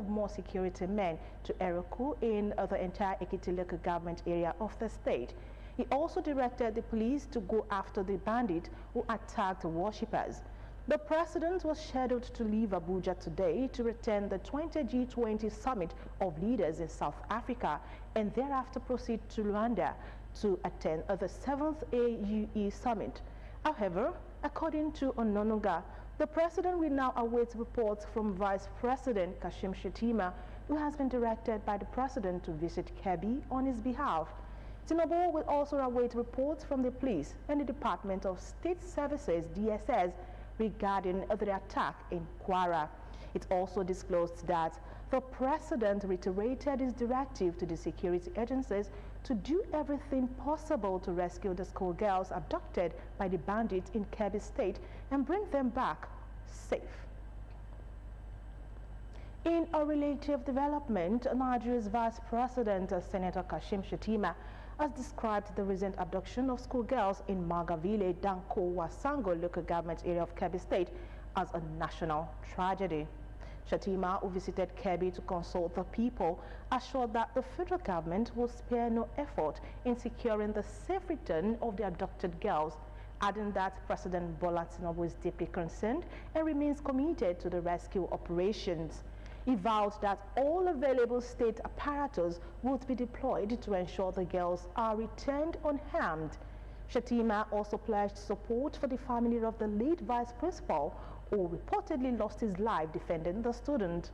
more security men to Eroku in the entire Ekiti local government area of the state. He also directed the police to go after the bandit who attacked worshippers. The president was scheduled to leave Abuja today to attend the 20 G20 Summit of Leaders in South Africa and thereafter proceed to Rwanda to attend the 7th AUE Summit. However, according to Ononuga, the president will now await reports from Vice President Kashim Shettima, who has been directed by the president to visit Kebbi on his behalf. Tinubu will also await reports from the police and the Department of State Services, DSS, regarding the attack in Kwara. It also disclosed that the president reiterated his directive to the security agencies to do everything possible to rescue the schoolgirls abducted by the bandits in Kebbi State and bring them back safe. In a relative development, Nigeria's Vice President, Senator Kashim Shettima, has described the recent abduction of schoolgirls in Magavile, Danko, Wasango local government area of Kebbi State as a national tragedy. Shettima, who visited Kebbi to consult the people, assured that the federal government will spare no effort in securing the safe return of the abducted girls, adding that President Bola Tinubu is deeply concerned and remains committed to the rescue operations. He vowed that all available state apparatus would be deployed to ensure the girls are returned unharmed. Shettima also pledged support for the family of the late vice principal, who reportedly lost his life defending the student.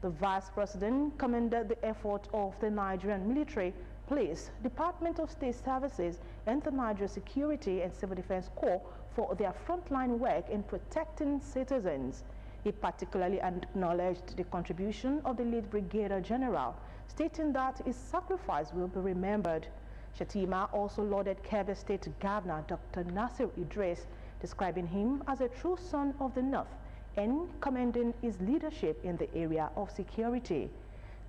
The vice president commended the effort of the Nigerian military, police, Department of State Services, and the Nigeria Security and Civil Defense Corps for their frontline work in protecting citizens. He particularly acknowledged the contribution of the late Brigadier General, stating that his sacrifice will be remembered. Shettima also lauded Kebbi State Governor Dr. Nasir Idris, describing him as a true son of the North and commending his leadership in the area of security.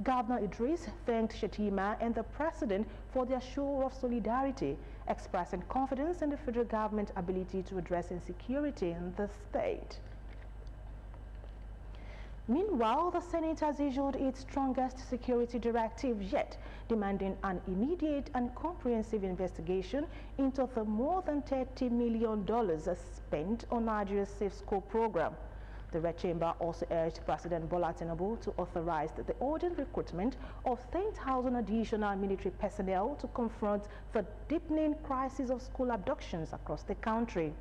Governor Idris thanked Shettima and the President for their show of solidarity, expressing confidence in the federal government's ability to address insecurity in the state. Meanwhile, the Senate has issued its strongest security directive yet, demanding an immediate and comprehensive investigation into the more than $30 million spent on Nigeria's Safe School program. The Red Chamber also urged President Bola Tinubu to authorize the urgent recruitment of 10,000 additional military personnel to confront the deepening crisis of school abductions across the country.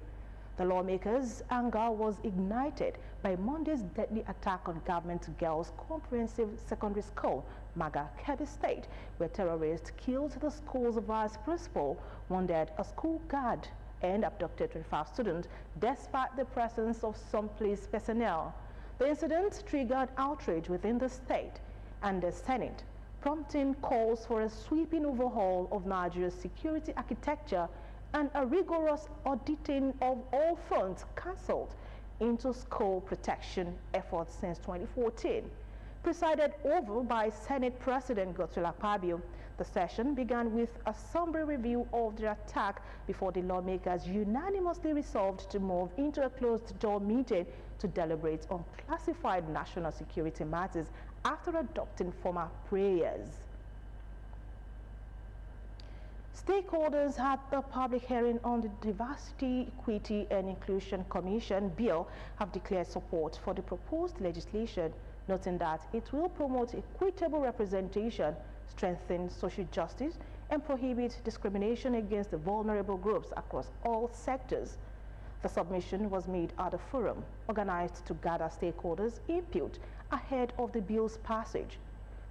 The lawmakers' anger was ignited by Monday's deadly attack on Government Girls Comprehensive Secondary School, Maga, Kebbi State, where terrorists killed the school's vice principal, wounded a school guard, and abducted 25 students, despite the presence of some police personnel. The incident triggered outrage within the state and the Senate, prompting calls for a sweeping overhaul of Nigeria's security architecture and a rigorous auditing of all fronts cancelled into school protection efforts since 2014. Presided over by Senate President Godswill Akpabio, the session began with a somber review of the attack before the lawmakers unanimously resolved to move into a closed-door meeting to deliberate on classified national security matters after adopting formal prayers. Stakeholders at the public hearing on the Diversity, Equity and Inclusion Commission bill have declared support for the proposed legislation, noting that it will promote equitable representation, strengthen social justice, and prohibit discrimination against the vulnerable groups across all sectors. The submission was made at a forum organized to gather stakeholders' input ahead of the bill's passage.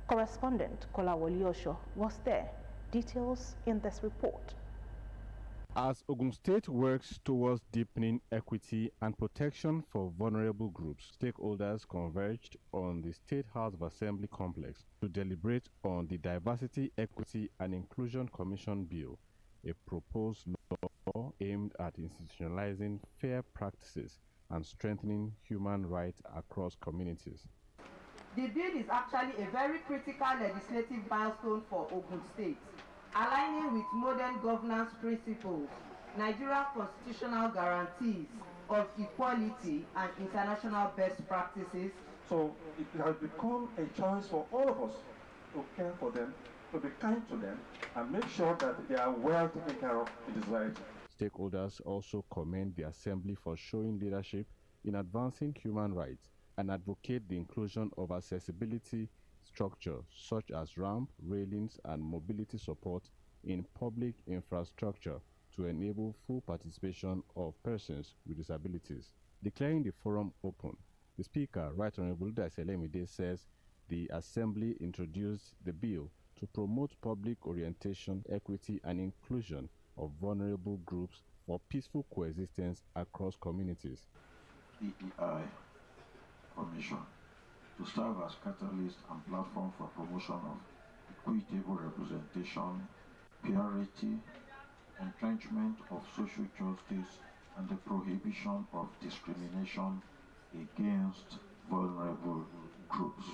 Correspondent Kolawole Osho was there. Details in this report. As Ogun State works towards deepening equity and protection for vulnerable groups, stakeholders converged on the State House of Assembly complex to deliberate on the Diversity, Equity and Inclusion Commission bill, a proposed law aimed at institutionalizing fair practices and strengthening human rights across communities. The bill is actually a very critical legislative milestone for Ogun State, aligning with modern governance principles, Nigerian constitutional guarantees of equality and international best practices So it has become a choice for all of us to care for them, to be kind to them, and make sure that they are well taken care of in the society. Stakeholders also commend the Assembly for showing leadership in advancing human rights and advocate the inclusion of accessibility structure such as ramp, railings, and mobility support in public infrastructure to enable full participation of persons with disabilities. Declaring the forum open, the Speaker, Right Honorable Daselemide, says the Assembly introduced the bill to promote public orientation, equity, and inclusion of vulnerable groups for peaceful coexistence across communities. DEI Commission to serve as catalyst and platform for promotion of equitable representation, parity, entrenchment of social justice, and the prohibition of discrimination against vulnerable groups.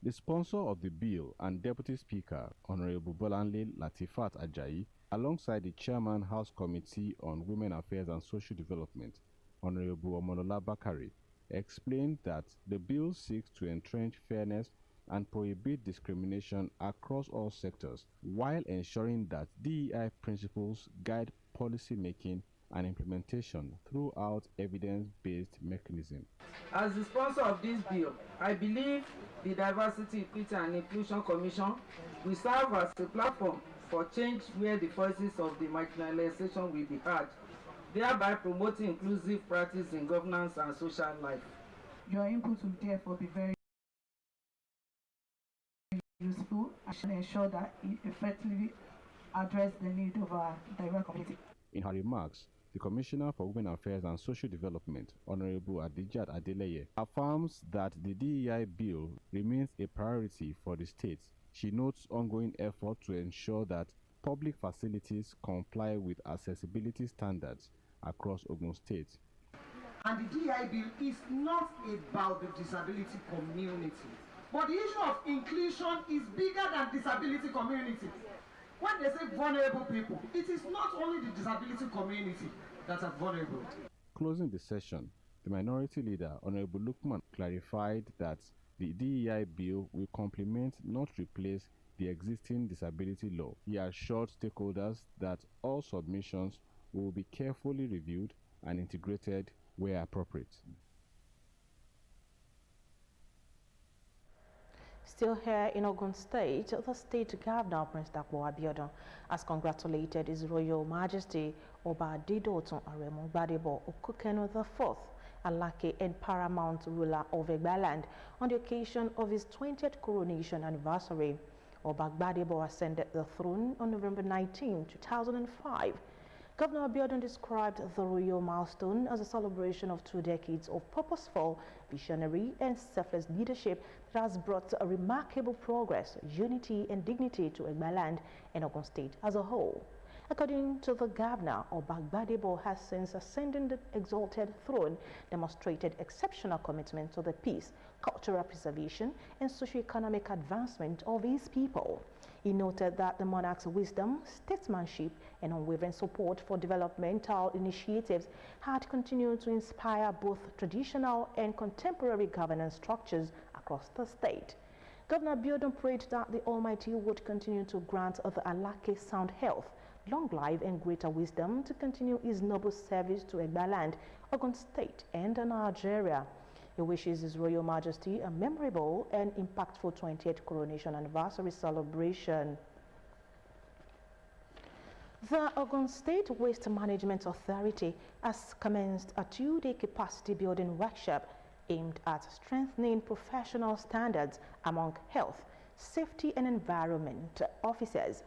The sponsor of the bill and Deputy Speaker, Honorable Bolanle Latifat Ajayi, alongside the Chairman House Committee on Women Affairs and Social Development, Honorable Omolola Bakari, explained that the bill seeks to entrench fairness and prohibit discrimination across all sectors, while ensuring that DEI principles guide policy making and implementation throughout evidence-based mechanisms. As the sponsor of this bill, I believe the Diversity, Equity and Inclusion Commission will serve as a platform for change where the voices of the marginalization will be heard, thereby promoting inclusive practice in governance and social life. Your input will therefore be very useful and ensure that it effectively addresses the need of our diverse community. In her remarks, the Commissioner for Women Affairs and Social Development, Honorable Adijat Adeleye, affirms that the DEI bill remains a priority for the states. She notes ongoing effort to ensure that public facilities comply with accessibility standards across Ogun State. And the DEI bill is not about the disability community, but the issue of inclusion is bigger than disability community. When they say vulnerable people, it is not only the disability community that are vulnerable. Closing the session, the Minority Leader, Honorable Lukman, clarified that the DEI bill will complement, not replace, the existing disability law. He assured stakeholders that all submissions will be carefully reviewed and integrated where appropriate. Still here in Ogun State, the State Governor, Prince Dapo Abiodun, has congratulated His Royal Majesty Oba Adedotun Aremu Gbadebo Okukenu IV, Alake and paramount ruler of Egbaland, on the occasion of his 20th coronation anniversary. Oba Gbadebo ascended the throne on November 19, 2005. Governor Abiodun described the royal milestone as a celebration of 2 decades of purposeful, visionary and selfless leadership that has brought a remarkable progress, unity and dignity to Egbaland and Ogun State as a whole. According to the governor, Oba Gbadebo has since ascending the exalted throne demonstrated exceptional commitment to the peace, cultural preservation and socio-economic advancement of his people. He noted that the monarch's wisdom, statesmanship, and unwavering support for developmental initiatives had continued to inspire both traditional and contemporary governance structures across the state. Governor Abiodun prayed that the Almighty would continue to grant the Alake sound health, long life, and greater wisdom to continue his noble service to Egbaland, Ogun State, and Nigeria. He wishes His Royal Majesty a memorable and impactful 20th coronation anniversary celebration. The Ogun State Waste Management Authority has commenced a 2-day capacity building workshop aimed at strengthening professional standards among health, safety and environment officers,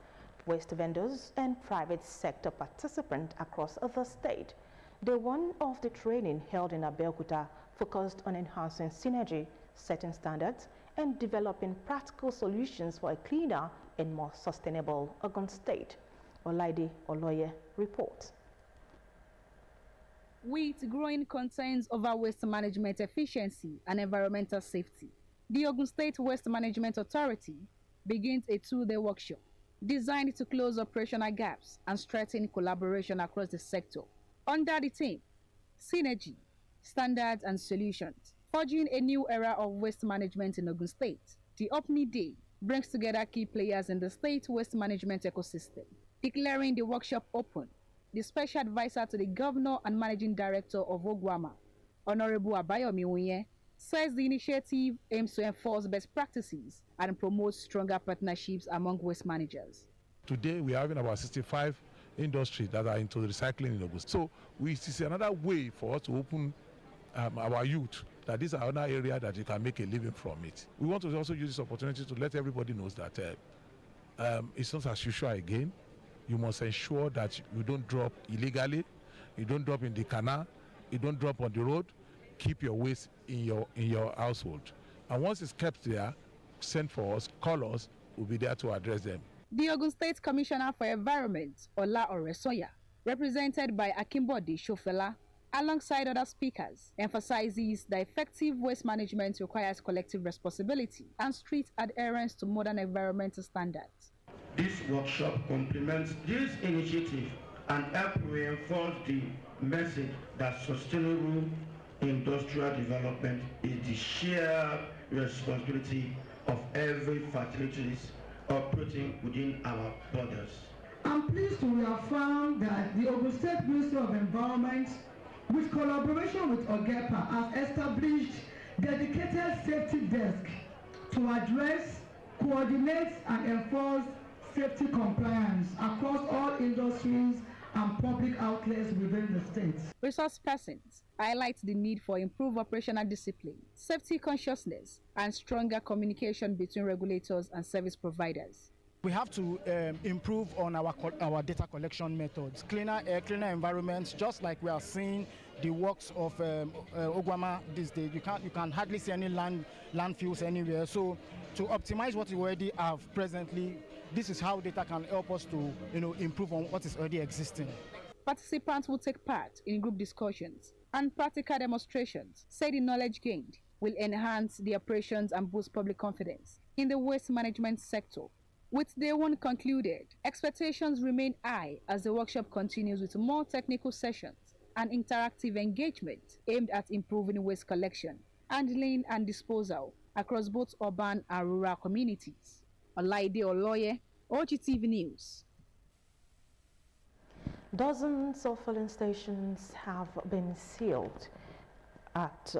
waste vendors and private sector participants across the state. Day 1 of the training held in Abeokuta focused on enhancing synergy, setting standards, and developing practical solutions for a cleaner and more sustainable Ogun State. Olaide Oloye reports. With growing concerns over waste management efficiency and environmental safety, the Ogun State Waste Management Authority begins a 2-day workshop designed to close operational gaps and strengthen collaboration across the sector under the theme Synergy, Standards and Solutions Forging a new era of waste management in Ogun State, the Ogtv Day brings together key players in the state waste management ecosystem. Declaring the workshop open, the special advisor to the governor and managing director of Ogwama, Honorable Abayomi Unye, says the initiative aims to enforce best practices and promote stronger partnerships among waste managers. Today we are having about 65 industries that are into recycling in Ogun. So it is another way for us to open our youth that this is another area that you can make a living from it. We want to also use this opportunity to let everybody know that it's not as usual again. You must ensure that you don't drop illegally, you don't drop in the canal, you don't drop on the road. Keep your waste in your household. And once it's kept there, send for us, call us, we'll be there to address them. The Ogun State Commissioner for Environment, Ola Oresoya, represented by Akimbode Shofela, alongside other speakers, emphasizes that effective waste management requires collective responsibility and strict adherence to modern environmental standards. This workshop complements this initiative and helps reinforce the message that sustainable industrial development is the shared responsibility of every facilities operating within our borders. I'm pleased to reaffirm that the Ogun State Ministry of Environment, with collaboration with OGEPA, has established dedicated safety desk to address, coordinate, and enforce safety compliance across all industries and public outlets within the state. Resource persons highlight the need for improved operational discipline, safety consciousness, and stronger communication between regulators and service providers. We have to improve on our data collection methods, cleaner air, cleaner environments, just like we are seeing the works of Ogwama these days. You can hardly see any landfills anywhere. So to optimize what we already have presently, this is how data can help us to improve on what is already existing. Participants will take part in group discussions and practical demonstrations. Say the knowledge gained will enhance the operations and boost public confidence in the waste management sector. With day one concluded, expectations remain high as the workshop continues with more technical sessions and interactive engagement aimed at improving waste collection, handling and disposal across both urban and rural communities. Olaide Oloye, Ogtv News. Dozens of filling stations have been sealed at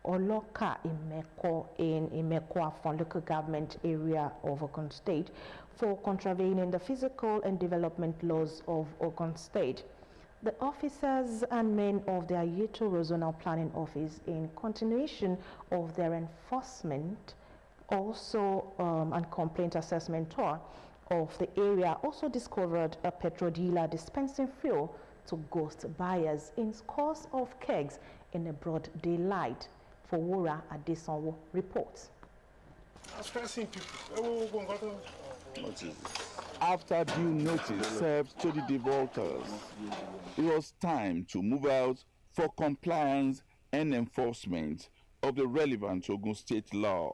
Oloka Imeko in Imeko-Afon local government area of Ogun State for contravening the physical and development laws of Ogun State. The officers and men of the Ayetoro Zonal Planning Office, in continuation of their enforcement and complaint assessment tour of the area, also discovered a petrol dealer dispensing fuel to ghost buyers in scores of kegs in a broad daylight. Fowora Adesonwo reports. After due notice served to the defaulters, it was time to move out for compliance and enforcement of the relevant Ogun State law.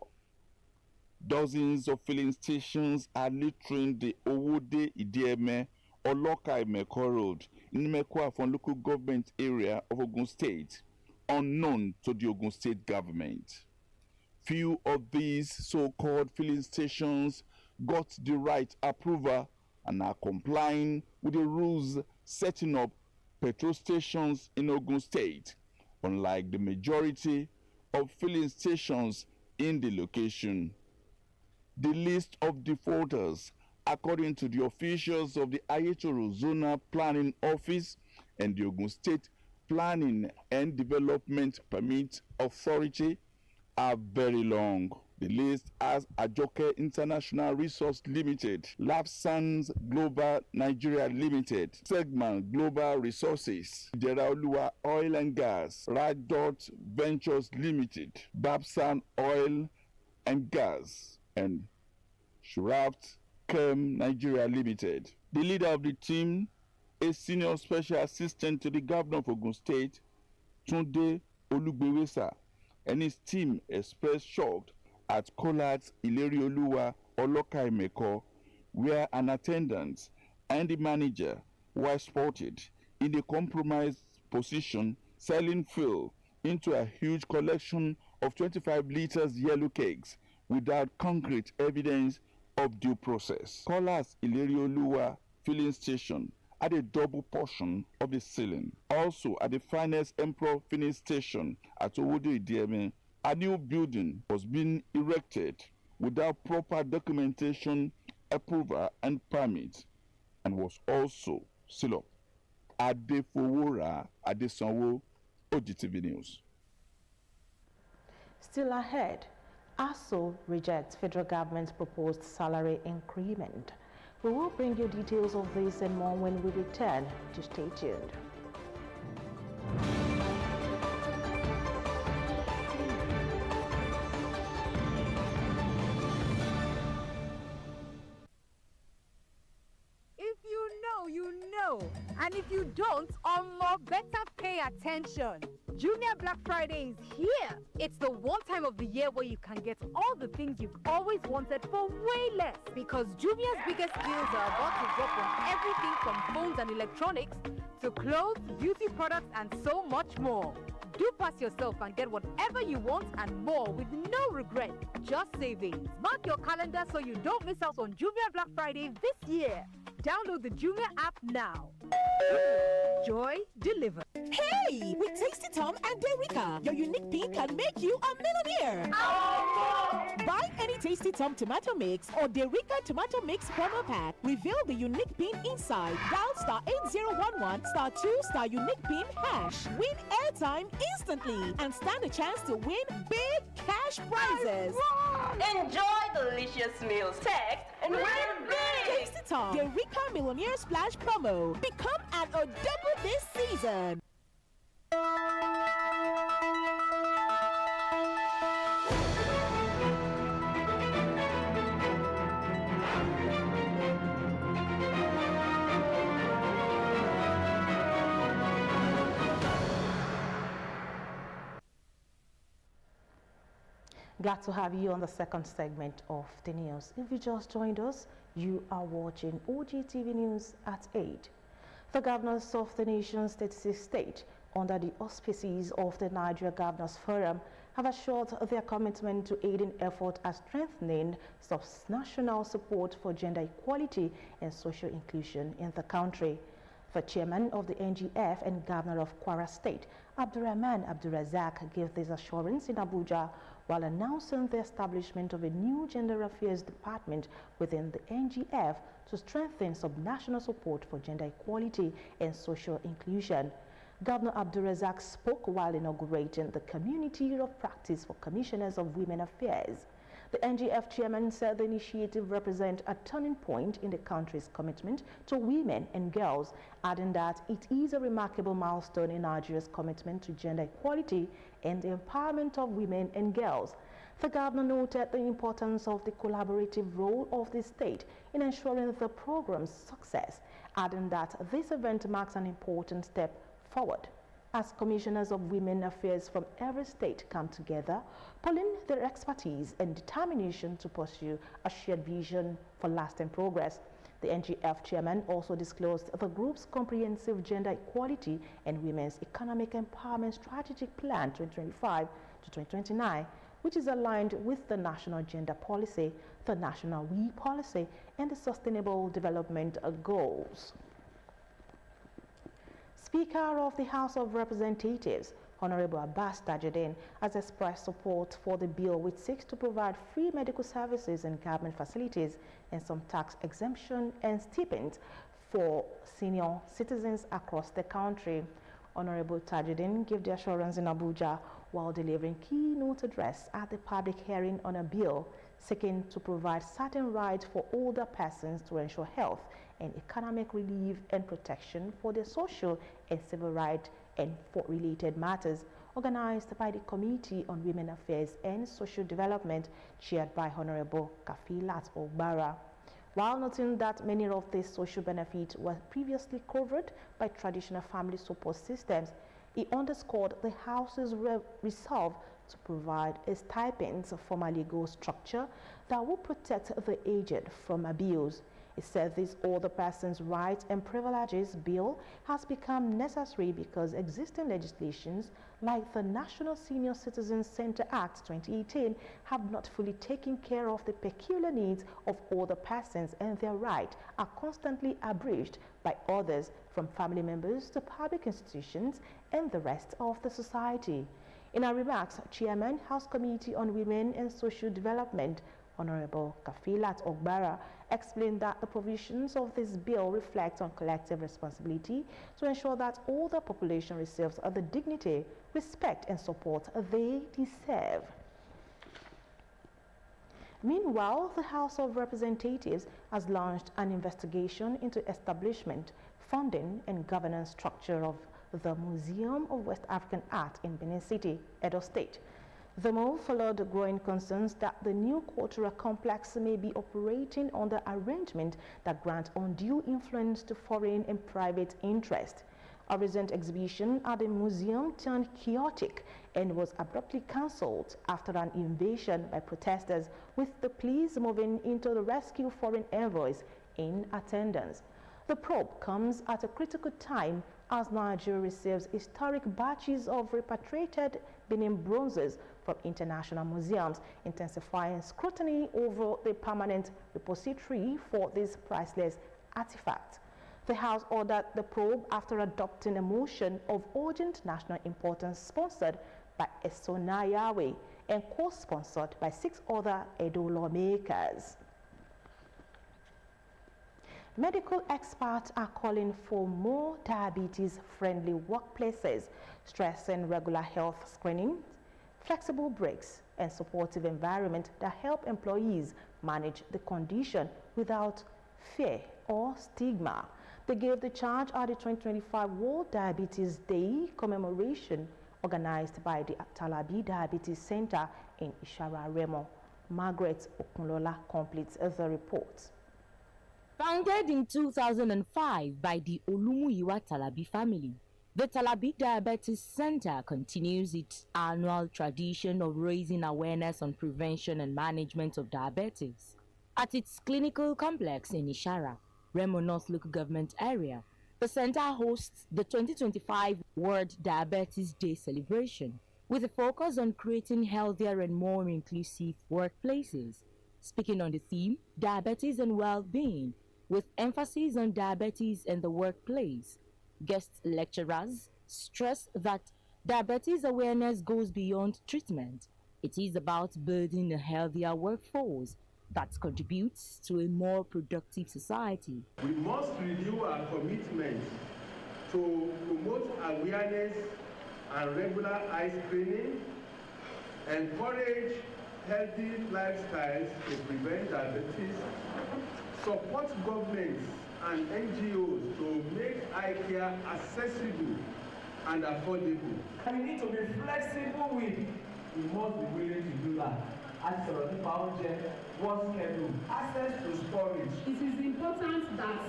Dozens of filling stations are littering the Owode Idieme Oloka Imeko Road in Imeko-Afon local government area of Ogun State, unknown to the Ogun State government. Few of these so-called filling stations got the right approval and are complying with the rules setting up petrol stations in Ogun State, unlike the majority of filling stations in the location. The list of defaulters, according to the officials of the Ayetoro Zonal Planning Office and the Ogun State Planning and Development Permit Authority, are very long. The list has Ajoke International Resource Limited, Lapsans Global Nigeria Limited, Segment Global Resources, Deraoluwa Oil and Gas, Radot Ventures Limited, Babsan Oil and Gas, and Shuraft Chem Nigeria Limited. The leader of the team, a senior special assistant to the governor of Ogun State, Tunde Olugbewesa, and his team expressed shock at Collard's Ilerioluwa Oloka Imeko, where an attendant and the manager were spotted in a compromised position selling fuel into a huge collection of 25 liters yellow cakes without concrete evidence of due process. Callers Ilerioluwa filling station had a double portion of the ceiling. Also, at the Finest Emperor filling station at Owode Idieme, a new building was being erected without proper documentation, approval, and permit, and was also sealed up. Adefowora Adesanwo, Ogtv News. Still ahead, ASO rejects federal government's proposed salary increment. We will bring you details of this and more when we return. To stay tuned. If you know, you know. And if you don't, or more, better pay attention. Jumia Black Friday is here. It's the one time of the year where you can get all the things you've always wanted for way less. Because Jumia's biggest deals are about to drop on everything from phones and electronics to clothes, beauty products, and so much more. Do pass yourself and get whatever you want and more with no regret, just savings. Mark your calendar so you don't miss out on Jumia Black Friday this year. Download the Jumia app now. Joy delivered. Hey, with Tasty Tom and Derica, your unique pin can make you a millionaire. Buy any Tasty Tom tomato mix or Derica tomato mix promo pack. Reveal the unique pin inside. Dial *8011 *2 unique pin hash. Win airtime instantly and stand a chance to win big cash prizes. Enjoy delicious meals. Text and win big. Tasty Tom, Derica Millionaire Splash promo. Become an Odebo this season. Glad to have you on the second segment of the news. If you just joined us, you are watching Ogtv News at 8. The governors of the nation's 36 states, under the auspices of the Nigeria Governors Forum, have assured their commitment to aiding effort at strengthening subnational support for gender equality and social inclusion in the country. The chairman of the NGF and governor of Kwara State, Abdurrahman Abdurrazak, gave this assurance in Abuja while announcing the establishment of a new gender affairs department within the NGF to strengthen subnational support for gender equality and social inclusion. Governor Abdurrazak spoke while inaugurating the Community of Practice for Commissioners of Women Affairs. The NGF chairman said the initiative represents a turning point in the country's commitment to women and girls, adding that it is a remarkable milestone in Nigeria's commitment to gender equality and the empowerment of women and girls. The governor noted the importance of the collaborative role of the state in ensuring the program's success, adding that this event marks an important step forward as commissioners of women affairs from every state come together, pulling their expertise and determination to pursue a shared vision for lasting progress. The NGF chairman also disclosed the group's comprehensive gender equality and women's economic empowerment strategic plan 2025 to 2029, which is aligned with the National Gender Policy, the National We Policy, and the Sustainable Development Goals. Speaker of the House of Representatives, Honorable Abbas Tajuddin, has expressed support for the bill which seeks to provide free medical services and government facilities and some tax exemption and stipends for senior citizens across the country. Honorable Tajuddin gave the assurance in Abuja while delivering keynote address at the public hearing on a bill seeking to provide certain rights for older persons to ensure health and economic relief and protection for their social and civil rights and for related matters, organized by the Committee on Women Affairs and Social Development, chaired by Honorable Kafilat Ogbara. While noting that many of these social benefits were previously covered by traditional family support systems, he underscored the House's resolve to provide a stipend from a legal structure that will protect the aged from abuse. It said this Older Persons' Rights and Privileges Bill has become necessary because existing legislations like the National Senior Citizens Center Act 2018 have not fully taken care of the peculiar needs of older persons, and their rights are constantly abridged by others, from family members to public institutions and the rest of the society. In her remarks, Chairman, House Committee on Women and Social Development, Honorable Kafilat Ogbara, explained that the provisions of this bill reflect on collective responsibility to ensure that all the population receives the dignity, respect and support they deserve. Meanwhile, the House of Representatives has launched an investigation into establishment, funding and governance structure of the Museum of West African Art in Benin City, Edo State. The move followed growing concerns that the new cultural complex may be operating under arrangement that grant undue influence to foreign and private interest. A recent exhibition at the museum turned chaotic and was abruptly cancelled after an invasion by protesters, with the police moving in to rescue foreign envoys in attendance. The probe comes at a critical time as Nigeria receives historic batches of repatriated Benin bronzes from international museums, intensifying scrutiny over the permanent repository for these priceless artifacts. The House ordered the probe after adopting a motion of urgent national importance sponsored by Esona Yahweh and co-sponsored by 6 other Edo lawmakers. Medical experts are calling for more diabetes-friendly workplaces, stressing regular health screenings, flexible breaks, and supportive environment that help employees manage the condition without fear or stigma. They gave the charge at the 2025 World Diabetes Day commemoration organized by the Talabi Diabetes Center in Ishara Remo. Margaret Okunlola completes the report. Founded in 2005 by the Olumuyiwa Talabi family, the Talabi Diabetes Center continues its annual tradition of raising awareness on prevention and management of diabetes. At its clinical complex in Ishara, Remo North Local Government Area, the center hosts the 2025 World Diabetes Day celebration, with a focus on creating healthier and more inclusive workplaces. Speaking on the theme, Diabetes and Well-Being, with emphasis on diabetes in the workplace, guest lecturers stress that diabetes awareness goes beyond treatment. It is about building a healthier workforce that contributes to a more productive society. We must renew our commitment to promote awareness and regular eye screening, encourage healthy lifestyles to prevent diabetes, support governments and NGOs to make eye care accessible and affordable. And we need to be flexible with, we must be willing to do that. As the budget was scheduled, access to storage. It is important that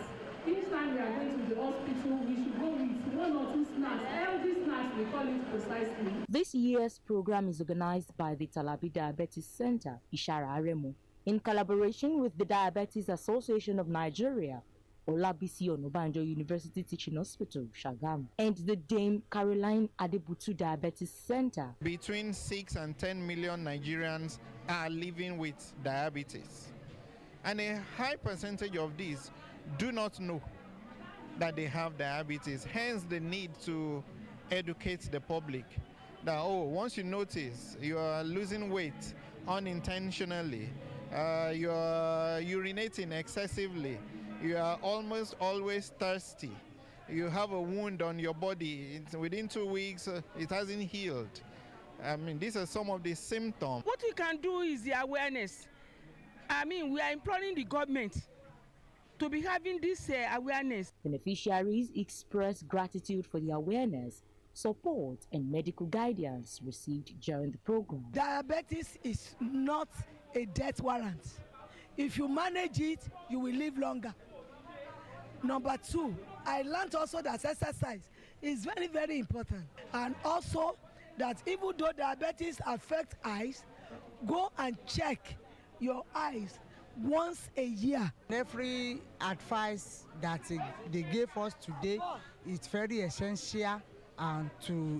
each time we are going to the hospital, we should go with 1 or 2 snacks. Healthy snacks, we call it precisely. This year's program is organized by the Talabi Diabetes Center, Ishara Remo, in collaboration with the Diabetes Association of Nigeria, Olabisi Onabanjo University Teaching Hospital, Shagam, and the Dame Caroline Adebutu Diabetes Center. Between 6 and 10 million Nigerians are living with diabetes. And a high percentage of these do not know that they have diabetes, hence the need to educate the public that, once you notice you are losing weight unintentionally, you are urinating excessively, you are almost always thirsty, you have a wound on your body, within 2 weeks it hasn't healed. I mean, these are some of the symptoms. What we can do is the awareness. I mean, we are imploring the government to be having this awareness. Beneficiaries express gratitude for the awareness, support, and medical guidance received during the program. Diabetes is not a death warrant. If you manage it, you will live longer. Number 2, I learned also that exercise is very, very important. And also that even though diabetes affects eyes, go and check your eyes once a year. Every advice that they gave us today is very essential, and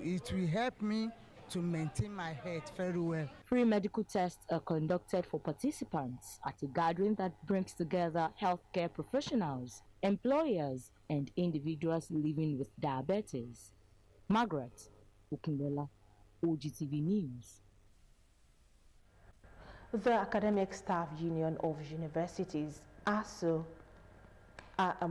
it will help me to maintain my health very well. Free medical tests are conducted for participants at a gathering that brings together healthcare professionals, employers, and individuals living with diabetes. Margaret Okindola, Ogtv News. The Academic Staff Union of Universities, ASU,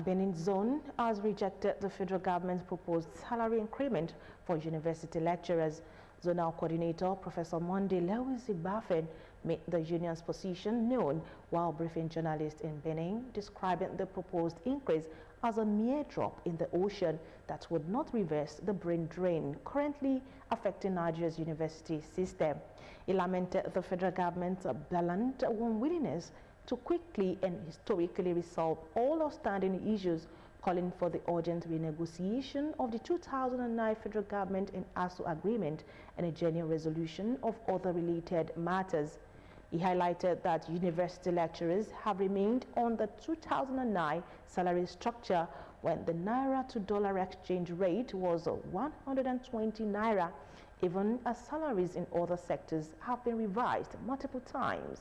Benin Zone, has rejected the federal government's proposed salary increment for university lecturers. Zonal Coordinator Professor Monday Lewis Ibafen made the union's position known while briefing journalists in Benin, describing the proposed increase as a mere drop in the ocean that would not reverse the brain drain currently affecting Nigeria's university system. He lamented the federal government's blatant unwillingness to quickly and historically resolve all outstanding issues, calling for the urgent renegotiation of the 2009 federal government and ASU agreement and a genuine resolution of other related matters. He highlighted that university lecturers have remained on the 2009 salary structure when the naira to dollar exchange rate was 120 naira, even as salaries in other sectors have been revised multiple times.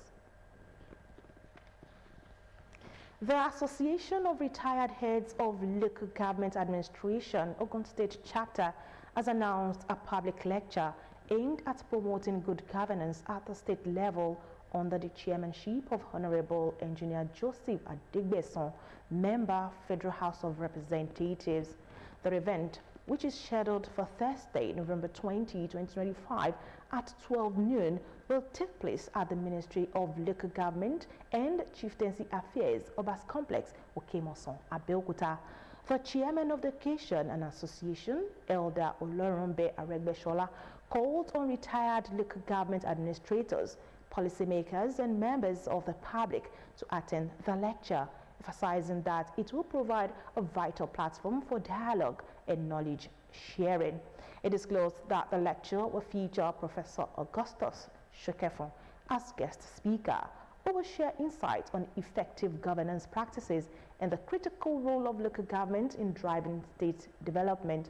The Association of Retired Heads of Local Government Administration, Ogun State Chapter, has announced a public lecture aimed at promoting good governance at the state level under the chairmanship of Honorable Engineer Joseph Adigbeson, Member, Federal House of Representatives. The event, which is scheduled for Thursday, November 20, 2025 at 12 noon, will take place at the Ministry of Local Government and Chieftaincy Affairs, Obas Complex, Okemoson, Abeokuta. The chairman of the occasion and association, Elder Olorunbe Aregbeshola, called on retired local government administrators, policymakers, and members of the public to attend the lecture, emphasizing that it will provide a vital platform for dialogue and knowledge sharing. It disclosed that the lecture will feature Professor Augustus Shokefon as guest speaker, who will share insights on effective governance practices and the critical role of local government in driving state development.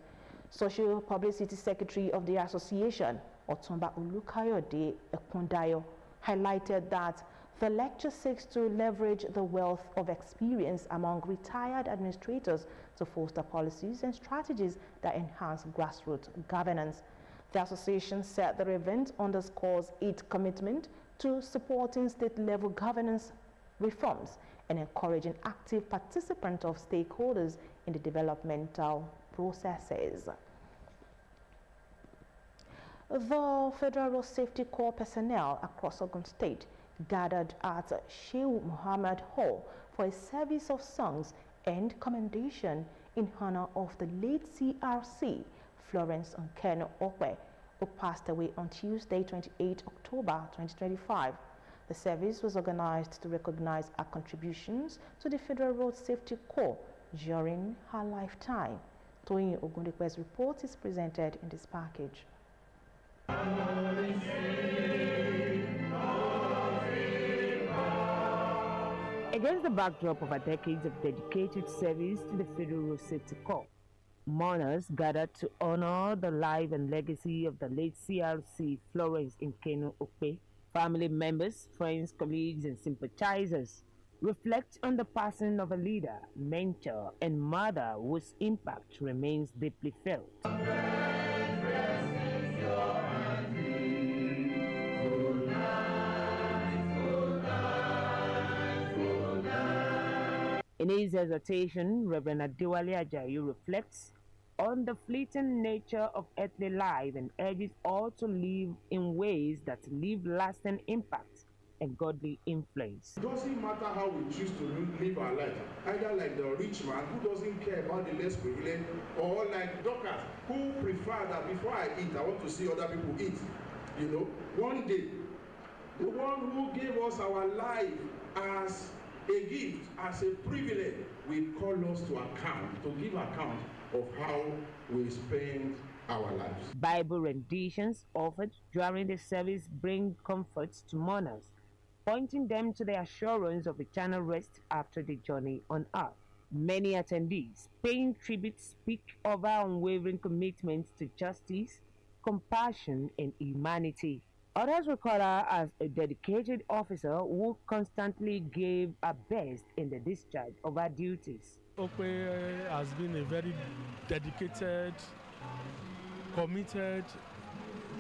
Social Publicity Secretary of the association, Otumba Olukayode Ekundayo, highlighted that the lecture seeks to leverage the wealth of experience among retired administrators to foster policies and strategies that enhance grassroots governance. The association said the event underscores its commitment to supporting state-level governance reforms and encouraging active participation of stakeholders in the developmental processes. The Federal Road Safety Corps personnel across Ogun State gathered at Sheikh Muhammad Hall for a service of songs and commendation in honor of the late CRC Florence Nkeno Okwe, who passed away on Tuesday, 28 October 2025. The service was organized to recognize her contributions to the Federal Road Safety Corps during her lifetime. Toyin Ogundekwe's report is presented in this package. Against the backdrop of a decade of dedicated service to the Federal Road Safety Corps, mourners gathered to honor the life and legacy of the late CRC Florence Nkeno Okwe. Family members, friends, colleagues, and sympathizers reflect on the passing of a leader, mentor, and mother whose impact remains deeply felt. In his exhortation, Reverend Adewale Ajayi reflects on the fleeting nature of earthly life and urges all to live in ways that leave lasting impact and godly influence. It doesn't matter how we choose to live our life, either like the rich man who doesn't care about the less privileged, or like Dorcas who prefer that before I eat, I want to see other people eat. You know, one day, the one who gave us our life as a gift, as a privilege, will call us to account, to give account of how we spend our lives. Bible renditions offered during the service bring comfort to mourners, pointing them to the assurance of eternal rest after the journey on earth. Many attendees paying tribute speak of our unwavering commitment to justice, compassion, and humanity. Others recall her as a dedicated officer who constantly gave her best in the discharge of her duties. Okwe has been a very dedicated, committed,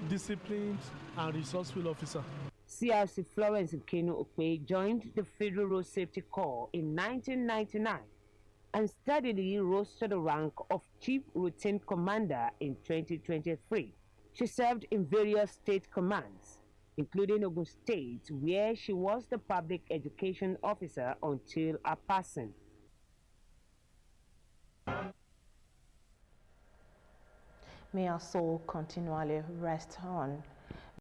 disciplined, and resourceful officer. CRC Florence Nkenu Okwe joined the Federal Road Safety Corps in 1999 and steadily rose to the rank of Chief Routine Commander in 2023. She served in various state commands, including Ogun State, where she was the public education officer until her passing. May our soul continually rest on.